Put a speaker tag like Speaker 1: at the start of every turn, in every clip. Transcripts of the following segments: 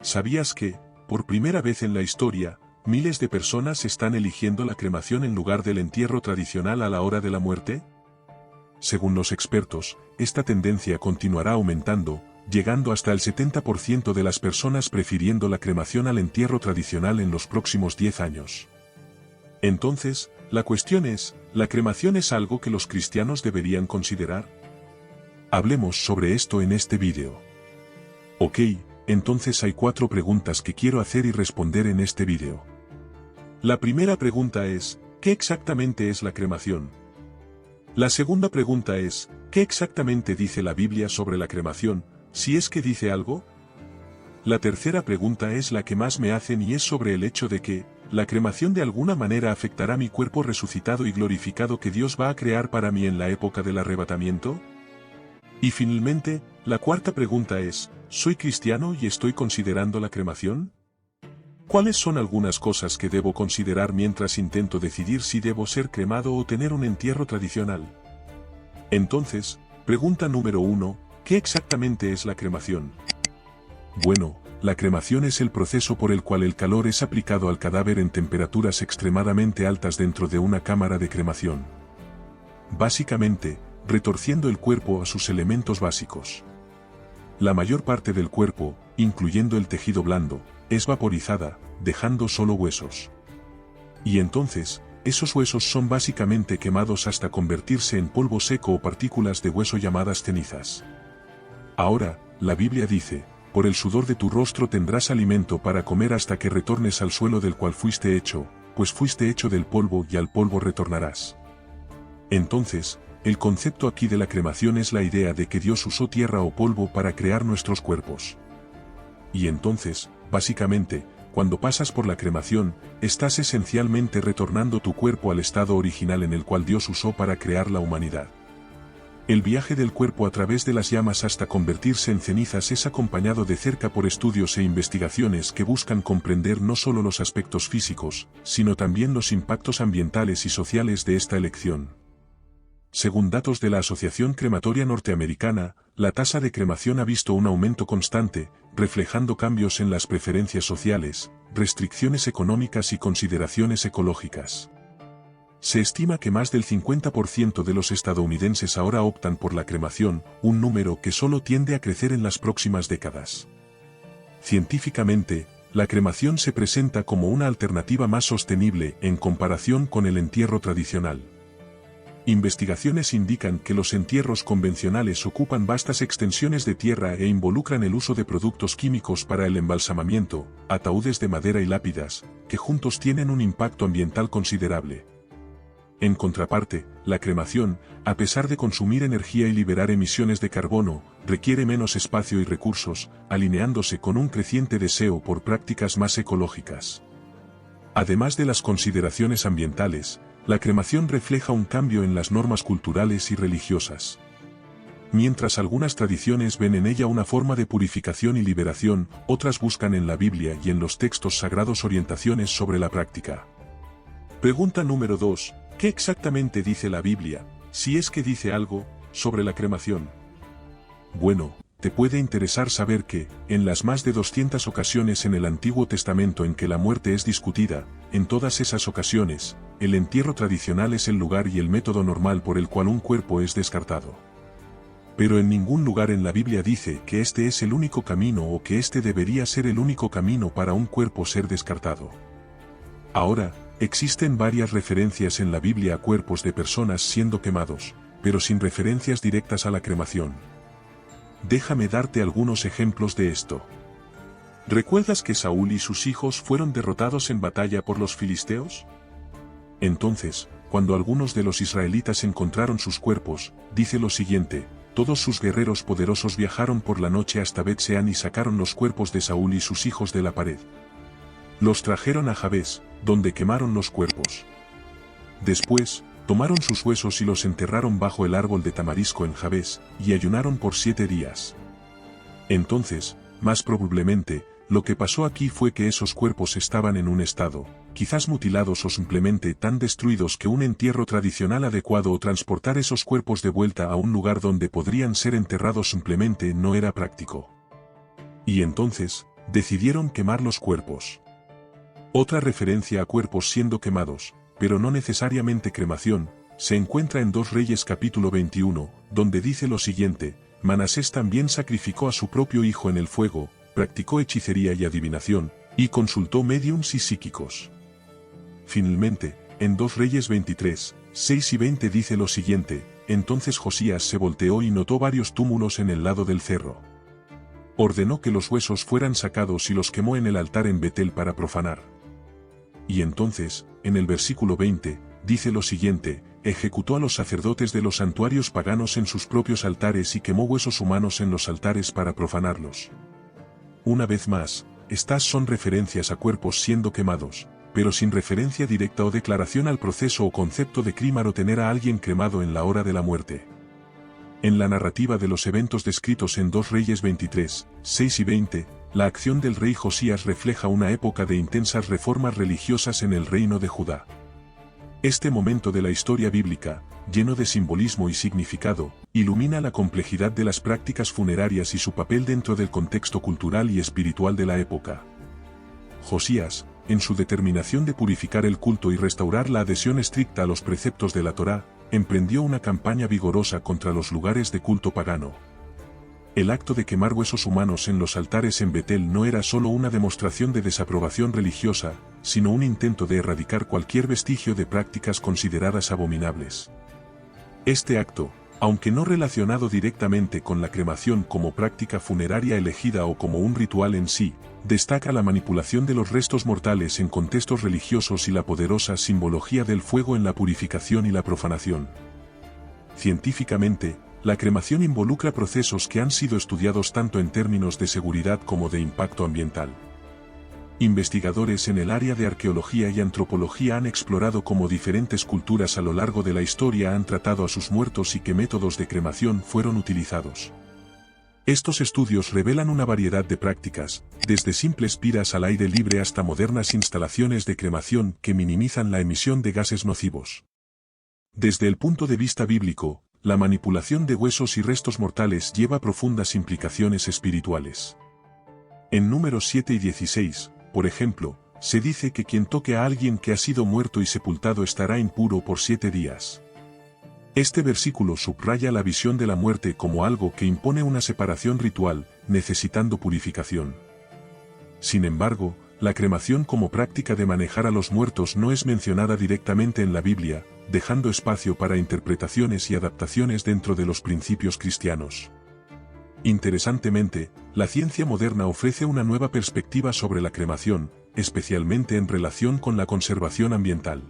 Speaker 1: ¿Sabías que, por primera vez en la historia, miles de personas están eligiendo la cremación en lugar del entierro tradicional a la hora de la muerte? Según los expertos, esta tendencia continuará aumentando, llegando hasta el 70% de las personas prefiriendo la cremación al entierro tradicional en los próximos 10 años. Entonces, la cuestión es, ¿la cremación es algo que los cristianos deberían considerar? Hablemos sobre esto en este vídeo. Ok, entonces hay 4 preguntas que quiero hacer y responder en este vídeo. La primera pregunta es, ¿qué exactamente es la cremación? La segunda pregunta es, ¿qué exactamente dice la Biblia sobre la cremación, si es que dice algo? La tercera pregunta es la que más me hacen y es sobre el hecho de que, ¿la cremación de alguna manera afectará mi cuerpo resucitado y glorificado que Dios va a crear para mí en la época del arrebatamiento? Y finalmente, la cuarta pregunta es, ¿soy cristiano y estoy considerando la cremación? ¿Cuáles son algunas cosas que debo considerar mientras intento decidir si debo ser cremado o tener un entierro tradicional? Entonces, pregunta número 1, ¿qué exactamente es la cremación? Bueno, la cremación es el proceso por el cual el calor es aplicado al cadáver en temperaturas extremadamente altas dentro de una cámara de cremación. Básicamente, retorciendo el cuerpo a sus elementos básicos. La mayor parte del cuerpo, incluyendo el tejido blando, es vaporizada, dejando solo huesos. Y entonces, esos huesos son básicamente quemados hasta convertirse en polvo seco o partículas de hueso llamadas cenizas. Ahora, la Biblia dice, por el sudor de tu rostro tendrás alimento para comer hasta que retornes al suelo del cual fuiste hecho, pues fuiste hecho del polvo y al polvo retornarás. Entonces, el concepto aquí de la cremación es la idea de que Dios usó tierra o polvo para crear nuestros cuerpos. Y entonces, básicamente, cuando pasas por la cremación, estás esencialmente retornando tu cuerpo al estado original en el cual Dios usó para crear la humanidad. El viaje del cuerpo a través de las llamas hasta convertirse en cenizas es acompañado de cerca por estudios e investigaciones que buscan comprender no solo los aspectos físicos, sino también los impactos ambientales y sociales de esta elección. Según datos de la Asociación Crematoria Norteamericana, la tasa de cremación ha visto un aumento constante, reflejando cambios en las preferencias sociales, restricciones económicas y consideraciones ecológicas. Se estima que más del 50% de los estadounidenses ahora optan por la cremación, un número que solo tiende a crecer en las próximas décadas. Científicamente, la cremación se presenta como una alternativa más sostenible en comparación con el entierro tradicional. Investigaciones indican que los entierros convencionales ocupan vastas extensiones de tierra e involucran el uso de productos químicos para el embalsamamiento, ataúdes de madera y lápidas, que juntos tienen un impacto ambiental considerable. En contraparte, la cremación, a pesar de consumir energía y liberar emisiones de carbono, requiere menos espacio y recursos, alineándose con un creciente deseo por prácticas más ecológicas. Además de las consideraciones ambientales, la cremación refleja un cambio en las normas culturales y religiosas. Mientras algunas tradiciones ven en ella una forma de purificación y liberación, otras buscan en la Biblia y en los textos sagrados orientaciones sobre la práctica. Pregunta número 2. ¿Qué exactamente dice la Biblia, si es que dice algo, sobre la cremación? Bueno, te puede interesar saber que, en las más de 200 ocasiones en el Antiguo Testamento en que la muerte es discutida, en todas esas ocasiones, el entierro tradicional es el lugar y el método normal por el cual un cuerpo es descartado. Pero en ningún lugar en la Biblia dice que este es el único camino o que este debería ser el único camino para un cuerpo ser descartado. Ahora, existen varias referencias en la Biblia a cuerpos de personas siendo quemados, pero sin referencias directas a la cremación. Déjame darte algunos ejemplos de esto. ¿Recuerdas que Saúl y sus hijos fueron derrotados en batalla por los filisteos? Entonces, cuando algunos de los israelitas encontraron sus cuerpos, dice lo siguiente: todos sus guerreros poderosos viajaron por la noche hasta Bet-Seán y sacaron los cuerpos de Saúl y sus hijos de la pared. Los trajeron a Jabes, donde quemaron los cuerpos. Después, tomaron sus huesos y los enterraron bajo el árbol de tamarisco en Jabes, y ayunaron por 7 días. Entonces, más probablemente, lo que pasó aquí fue que esos cuerpos estaban en un estado, quizás mutilados o simplemente tan destruidos que un entierro tradicional adecuado o transportar esos cuerpos de vuelta a un lugar donde podrían ser enterrados simplemente no era práctico. Y entonces, decidieron quemar los cuerpos. Otra referencia a cuerpos siendo quemados, pero no necesariamente cremación, se encuentra en 2 Reyes capítulo 21, donde dice lo siguiente: Manasés también sacrificó a su propio hijo en el fuego, practicó hechicería y adivinación, y consultó médiums y psíquicos. Finalmente, en 2 Reyes 23, 6 y 20 dice lo siguiente: Entonces Josías se volteó y notó varios túmulos en el lado del cerro. Ordenó que los huesos fueran sacados y los quemó en el altar en Betel para profanar. Y entonces, en el versículo 20, dice lo siguiente: ejecutó a los sacerdotes de los santuarios paganos en sus propios altares y quemó huesos humanos en los altares para profanarlos. Una vez más, estas son referencias a cuerpos siendo quemados, pero sin referencia directa o declaración al proceso o concepto de crimen o tener a alguien cremado en la hora de la muerte. En la narrativa de los eventos descritos en 2 Reyes 23, 6 y 20, la acción del rey Josías refleja una época de intensas reformas religiosas en el reino de Judá. Este momento de la historia bíblica, lleno de simbolismo y significado, ilumina la complejidad de las prácticas funerarias y su papel dentro del contexto cultural y espiritual de la época. Josías, en su determinación de purificar el culto y restaurar la adhesión estricta a los preceptos de la Torá, emprendió una campaña vigorosa contra los lugares de culto pagano. El acto de quemar huesos humanos en los altares en Betel no era solo una demostración de desaprobación religiosa, sino un intento de erradicar cualquier vestigio de prácticas consideradas abominables. Este acto, aunque no relacionado directamente con la cremación como práctica funeraria elegida o como un ritual en sí, destaca la manipulación de los restos mortales en contextos religiosos y la poderosa simbología del fuego en la purificación y la profanación. Científicamente, la cremación involucra procesos que han sido estudiados tanto en términos de seguridad como de impacto ambiental. Investigadores en el área de arqueología y antropología han explorado cómo diferentes culturas a lo largo de la historia han tratado a sus muertos y qué métodos de cremación fueron utilizados. Estos estudios revelan una variedad de prácticas, desde simples piras al aire libre hasta modernas instalaciones de cremación que minimizan la emisión de gases nocivos. Desde el punto de vista bíblico, la manipulación de huesos y restos mortales lleva profundas implicaciones espirituales. En Números 7 y 16, por ejemplo, se dice que quien toque a alguien que ha sido muerto y sepultado estará impuro por 7 días. Este versículo subraya la visión de la muerte como algo que impone una separación ritual, necesitando purificación. Sin embargo, la cremación como práctica de manejar a los muertos no es mencionada directamente en la Biblia, dejando espacio para interpretaciones y adaptaciones dentro de los principios cristianos. Interesantemente, la ciencia moderna ofrece una nueva perspectiva sobre la cremación, especialmente en relación con la conservación ambiental.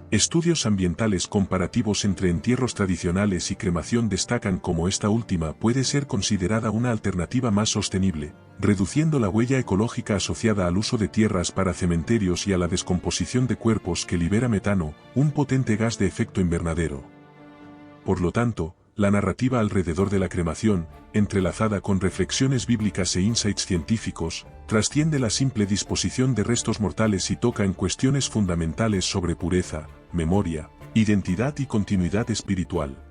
Speaker 1: Estudios ambientales comparativos entre entierros tradicionales y cremación destacan cómo esta última puede ser considerada una alternativa más sostenible, reduciendo la huella ecológica asociada al uso de tierras para cementerios y a la descomposición de cuerpos que libera metano, un potente gas de efecto invernadero. Por lo tanto, la narrativa alrededor de la cremación, entrelazada con reflexiones bíblicas e insights científicos, trasciende la simple disposición de restos mortales y toca en cuestiones fundamentales sobre pureza, memoria, identidad y continuidad espiritual.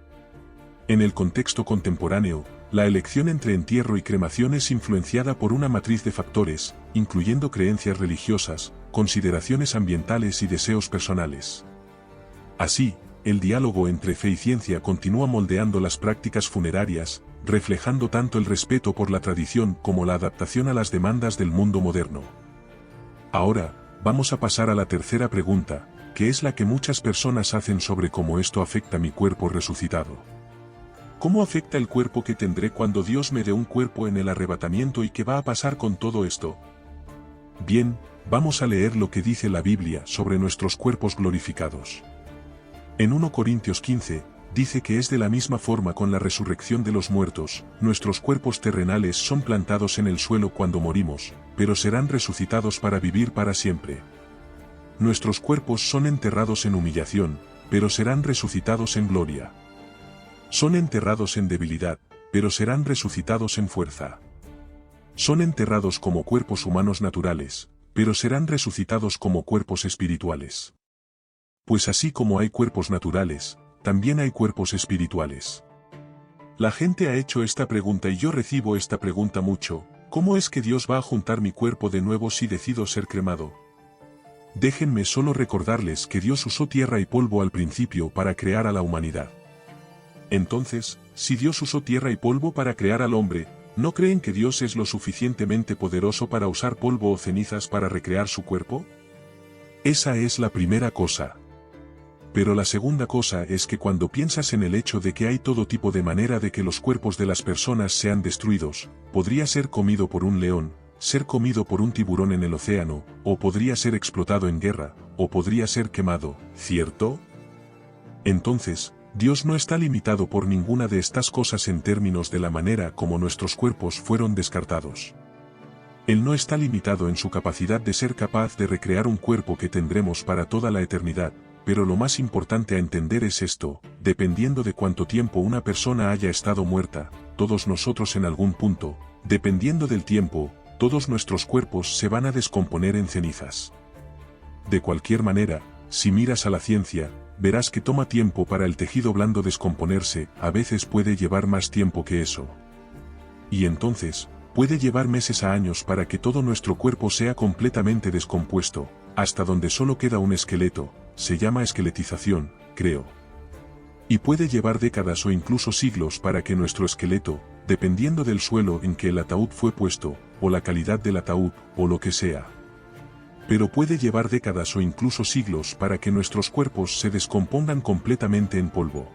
Speaker 1: En el contexto contemporáneo, la elección entre entierro y cremación es influenciada por una matriz de factores, incluyendo creencias religiosas, consideraciones ambientales y deseos personales. Así, el diálogo entre fe y ciencia continúa moldeando las prácticas funerarias, reflejando tanto el respeto por la tradición como la adaptación a las demandas del mundo moderno. Ahora, vamos a pasar a la tercera pregunta, que es la que muchas personas hacen sobre cómo esto afecta mi cuerpo resucitado. ¿Cómo afecta el cuerpo que tendré cuando Dios me dé un cuerpo en el arrebatamiento y qué va a pasar con todo esto? Bien, vamos a leer lo que dice la Biblia sobre nuestros cuerpos glorificados. En 1 Corintios 15, dice que es de la misma forma con la resurrección de los muertos, nuestros cuerpos terrenales son plantados en el suelo cuando morimos, pero serán resucitados para vivir para siempre. Nuestros cuerpos son enterrados en humillación, pero serán resucitados en gloria. Son enterrados en debilidad, pero serán resucitados en fuerza. Son enterrados como cuerpos humanos naturales, pero serán resucitados como cuerpos espirituales. Pues así como hay cuerpos naturales, también hay cuerpos espirituales. La gente ha hecho esta pregunta y yo recibo esta pregunta mucho, ¿Cómo es que Dios va a juntar mi cuerpo de nuevo si decido ser cremado? Déjenme solo recordarles que Dios usó tierra y polvo al principio para crear a la humanidad. Entonces, si Dios usó tierra y polvo para crear al hombre, ¿no creen que Dios es lo suficientemente poderoso para usar polvo o cenizas para recrear su cuerpo? Esa es la primera cosa. Pero la segunda cosa es que cuando piensas en el hecho de que hay todo tipo de manera de que los cuerpos de las personas sean destruidos, podría ser comido por un león, ser comido por un tiburón en el océano, o podría ser explotado en guerra, o podría ser quemado, ¿cierto? Entonces, Dios no está limitado por ninguna de estas cosas en términos de la manera como nuestros cuerpos fueron descartados. Él no está limitado en su capacidad de ser capaz de recrear un cuerpo que tendremos para toda la eternidad, pero lo más importante a entender es esto: dependiendo de cuánto tiempo una persona haya estado muerta, todos nosotros en algún punto, dependiendo del tiempo, todos nuestros cuerpos se van a descomponer en cenizas. De cualquier manera, si miras a la ciencia, verás que toma tiempo para el tejido blando descomponerse, a veces puede llevar más tiempo que eso. Y entonces, puede llevar meses a años para que todo nuestro cuerpo sea completamente descompuesto, hasta donde solo queda un esqueleto. Se llama esqueletización, creo. Y puede llevar décadas o incluso siglos para que nuestro esqueleto, dependiendo del suelo en que el ataúd fue puesto, o la calidad del ataúd, o lo que sea. Pero puede llevar décadas o incluso siglos para que nuestros cuerpos se descompongan completamente en polvo.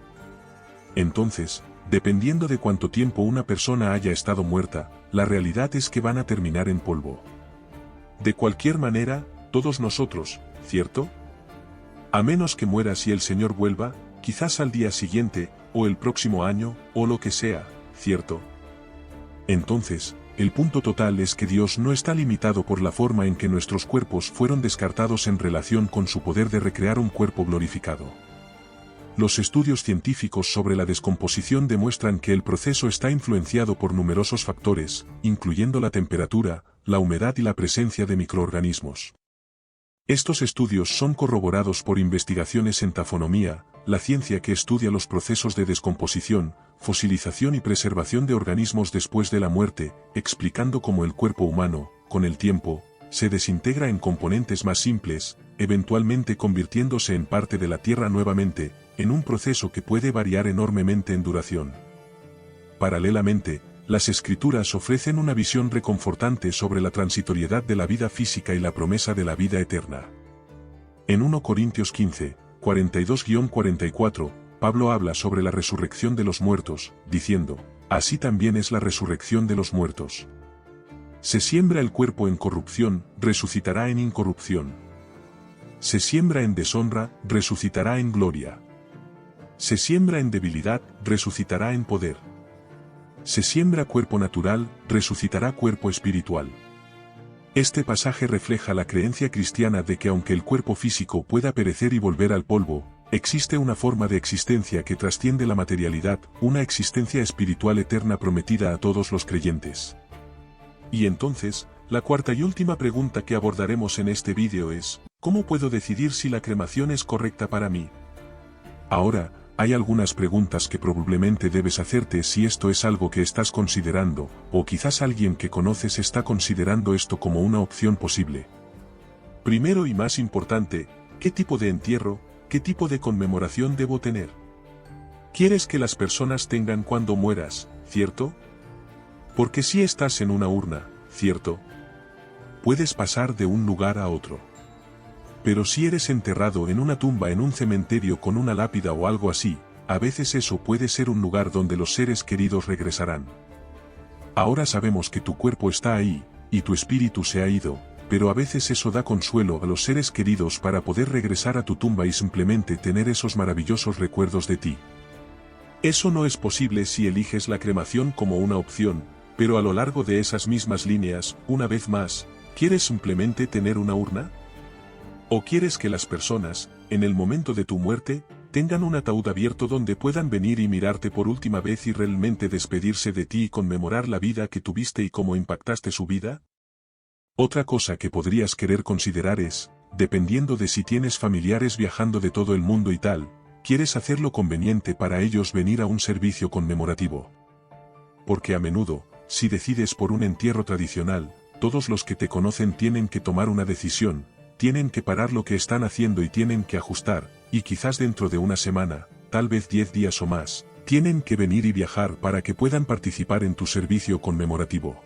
Speaker 1: Entonces, dependiendo de cuánto tiempo una persona haya estado muerta, la realidad es que van a terminar en polvo. De cualquier manera, todos nosotros, ¿cierto? A menos que mueras y el Señor vuelva, quizás al día siguiente, o el próximo año, o lo que sea, ¿cierto? Entonces, el punto total es que Dios no está limitado por la forma en que nuestros cuerpos fueron descartados en relación con su poder de recrear un cuerpo glorificado. Los estudios científicos sobre la descomposición demuestran que el proceso está influenciado por numerosos factores, incluyendo la temperatura, la humedad y la presencia de microorganismos. Estos estudios son corroborados por investigaciones en tafonomía, la ciencia que estudia los procesos de descomposición, fosilización y preservación de organismos después de la muerte, explicando cómo el cuerpo humano, con el tiempo, se desintegra en componentes más simples, eventualmente convirtiéndose en parte de la Tierra nuevamente, en un proceso que puede variar enormemente en duración. Paralelamente, las Escrituras ofrecen una visión reconfortante sobre la transitoriedad de la vida física y la promesa de la vida eterna. En 1 Corintios 15, 42-44, Pablo habla sobre la resurrección de los muertos, diciendo: así también es la resurrección de los muertos. Se siembra el cuerpo en corrupción, resucitará en incorrupción. Se siembra en deshonra, resucitará en gloria. Se siembra en debilidad, resucitará en poder. Se siembra cuerpo natural, resucitará cuerpo espiritual. Este pasaje refleja la creencia cristiana de que aunque el cuerpo físico pueda perecer y volver al polvo, existe una forma de existencia que trasciende la materialidad, una existencia espiritual eterna prometida a todos los creyentes. Y entonces, la cuarta y última pregunta que abordaremos en este vídeo es: ¿cómo puedo decidir si la cremación es correcta para mí? Ahora, hay algunas preguntas que probablemente debes hacerte si esto es algo que estás considerando, o quizás alguien que conoces está considerando esto como una opción posible. Primero y más importante, ¿qué tipo de entierro, qué tipo de conmemoración debo tener? ¿Quieres que las personas tengan cuando mueras, cierto? Porque si estás en una urna, ¿cierto? Puedes pasar de un lugar a otro. Pero si eres enterrado en una tumba en un cementerio con una lápida o algo así, a veces eso puede ser un lugar donde los seres queridos regresarán. Ahora sabemos que tu cuerpo está ahí, y tu espíritu se ha ido, pero a veces eso da consuelo a los seres queridos para poder regresar a tu tumba y simplemente tener esos maravillosos recuerdos de ti. Eso no es posible si eliges la cremación como una opción, pero a lo largo de esas mismas líneas, una vez más, ¿quieres simplemente tener una urna? ¿O quieres que las personas, en el momento de tu muerte, tengan un ataúd abierto donde puedan venir y mirarte por última vez y realmente despedirse de ti y conmemorar la vida que tuviste y cómo impactaste su vida? Otra cosa que podrías querer considerar es, dependiendo de si tienes familiares viajando de todo el mundo y tal, ¿quieres hacerlo conveniente para ellos venir a un servicio conmemorativo? Porque a menudo, si decides por un entierro tradicional, todos los que te conocen tienen que tomar una decisión, tienen que parar lo que están haciendo y tienen que ajustar, y quizás dentro de una semana, tal vez 10 días o más, tienen que venir y viajar para que puedan participar en tu servicio conmemorativo.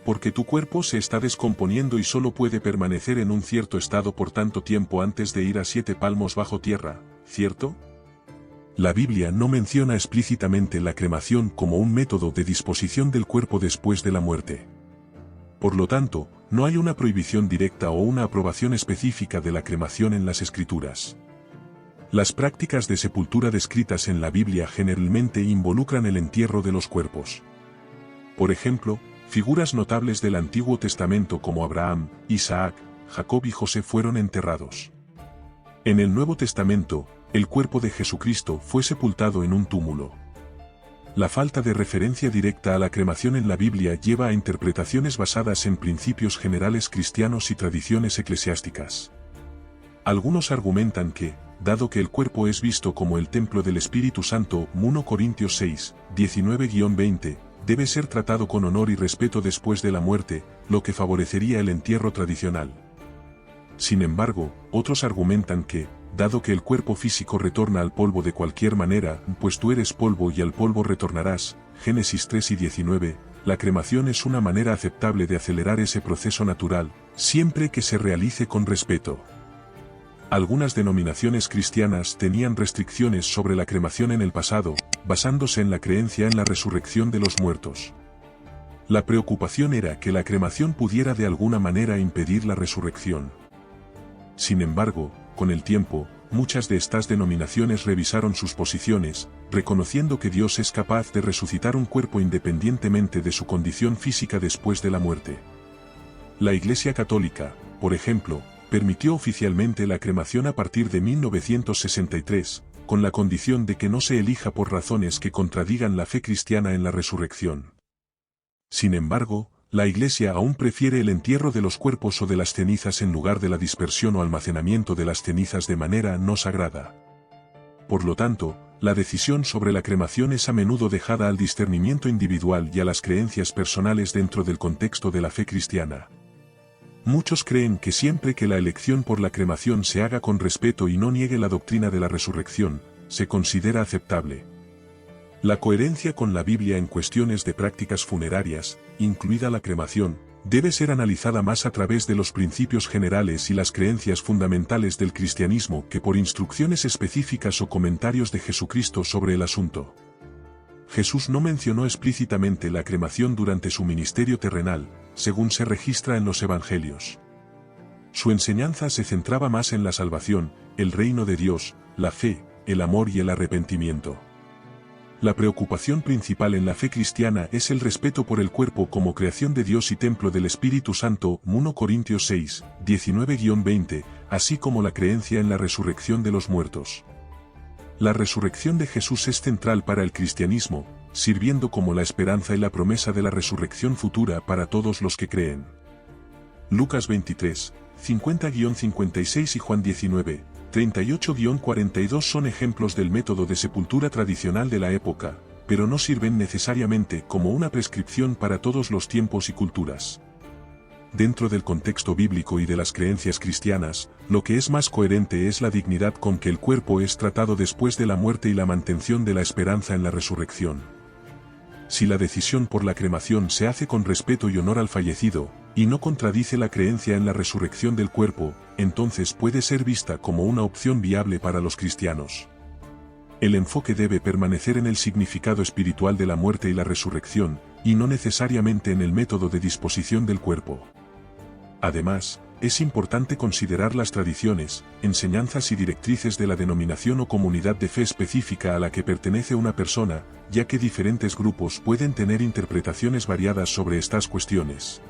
Speaker 1: Porque tu cuerpo se está descomponiendo y solo puede permanecer en un cierto estado por tanto tiempo antes de ir a 7 palmos bajo tierra, ¿cierto? La Biblia no menciona explícitamente la cremación como un método de disposición del cuerpo después de la muerte. Por lo tanto, no hay una prohibición directa o una aprobación específica de la cremación en las Escrituras. Las prácticas de sepultura descritas en la Biblia generalmente involucran el entierro de los cuerpos. Por ejemplo, figuras notables del Antiguo Testamento como Abraham, Isaac, Jacob y José fueron enterrados. En el Nuevo Testamento, el cuerpo de Jesucristo fue sepultado en un túmulo. La falta de referencia directa a la cremación en la Biblia lleva a interpretaciones basadas en principios generales cristianos y tradiciones eclesiásticas. Algunos argumentan que, dado que el cuerpo es visto como el templo del Espíritu Santo, 1 Corintios 6, 19-20, debe ser tratado con honor y respeto después de la muerte, lo que favorecería el entierro tradicional. Sin embargo, otros argumentan que, dado que el cuerpo físico retorna al polvo de cualquier manera, pues tú eres polvo y al polvo retornarás, Génesis 3 y 19, la cremación es una manera aceptable de acelerar ese proceso natural, siempre que se realice con respeto. Algunas denominaciones cristianas tenían restricciones sobre la cremación en el pasado, basándose en la creencia en la resurrección de los muertos. La preocupación era que la cremación pudiera de alguna manera impedir la resurrección. Sin embargo, con el tiempo, muchas de estas denominaciones revisaron sus posiciones, reconociendo que Dios es capaz de resucitar un cuerpo independientemente de su condición física después de la muerte. La Iglesia Católica, por ejemplo, permitió oficialmente la cremación a partir de 1963, con la condición de que no se elija por razones que contradigan la fe cristiana en la resurrección. Sin embargo, la Iglesia aún prefiere el entierro de los cuerpos o de las cenizas en lugar de la dispersión o almacenamiento de las cenizas de manera no sagrada. Por lo tanto, la decisión sobre la cremación es a menudo dejada al discernimiento individual y a las creencias personales dentro del contexto de la fe cristiana. Muchos creen que siempre que la elección por la cremación se haga con respeto y no niegue la doctrina de la resurrección, se considera aceptable. La coherencia con la Biblia en cuestiones de prácticas funerarias, incluida la cremación, debe ser analizada más a través de los principios generales y las creencias fundamentales del cristianismo que por instrucciones específicas o comentarios de Jesucristo sobre el asunto. Jesús no mencionó explícitamente la cremación durante su ministerio terrenal, según se registra en los Evangelios. Su enseñanza se centraba más en la salvación, el reino de Dios, la fe, el amor y el arrepentimiento. La preocupación principal en la fe cristiana es el respeto por el cuerpo como creación de Dios y templo del Espíritu Santo, 1 Corintios 6, 19-20, así como la creencia en la resurrección de los muertos. La resurrección de Jesús es central para el cristianismo, sirviendo como la esperanza y la promesa de la resurrección futura para todos los que creen. Lucas 23, 50-56 y Juan 19, 38-42 son ejemplos del método de sepultura tradicional de la época, pero no sirven necesariamente como una prescripción para todos los tiempos y culturas. Dentro del contexto bíblico y de las creencias cristianas, lo que es más coherente es la dignidad con que el cuerpo es tratado después de la muerte y la mantención de la esperanza en la resurrección. Si la decisión por la cremación se hace con respeto y honor al fallecido, y no contradice la creencia en la resurrección del cuerpo, entonces puede ser vista como una opción viable para los cristianos. El enfoque debe permanecer en el significado espiritual de la muerte y la resurrección, y no necesariamente en el método de disposición del cuerpo. Además, es importante considerar las tradiciones, enseñanzas y directrices de la denominación o comunidad de fe específica a la que pertenece una persona, ya que diferentes grupos pueden tener interpretaciones variadas sobre estas cuestiones.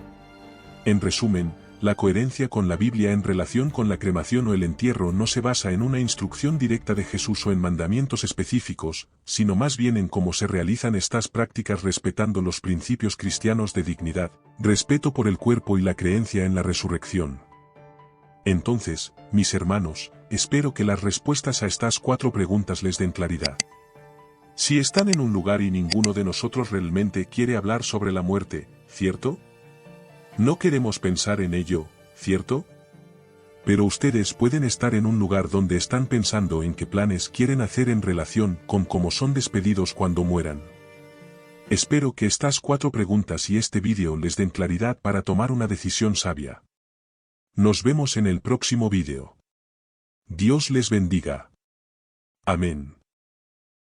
Speaker 1: En resumen, la coherencia con la Biblia en relación con la cremación o el entierro no se basa en una instrucción directa de Jesús o en mandamientos específicos, sino más bien en cómo se realizan estas prácticas respetando los principios cristianos de dignidad, respeto por el cuerpo y la creencia en la resurrección. Entonces, mis hermanos, espero que las respuestas a estas 4 preguntas les den claridad. Si están en un lugar y ninguno de nosotros realmente quiere hablar sobre la muerte, ¿cierto? No queremos pensar en ello, ¿cierto? Pero ustedes pueden estar en un lugar donde están pensando en qué planes quieren hacer en relación con cómo son despedidos cuando mueran. Espero que estas 4 preguntas y este vídeo les den claridad para tomar una decisión sabia. Nos vemos en el próximo vídeo. Dios les bendiga. Amén.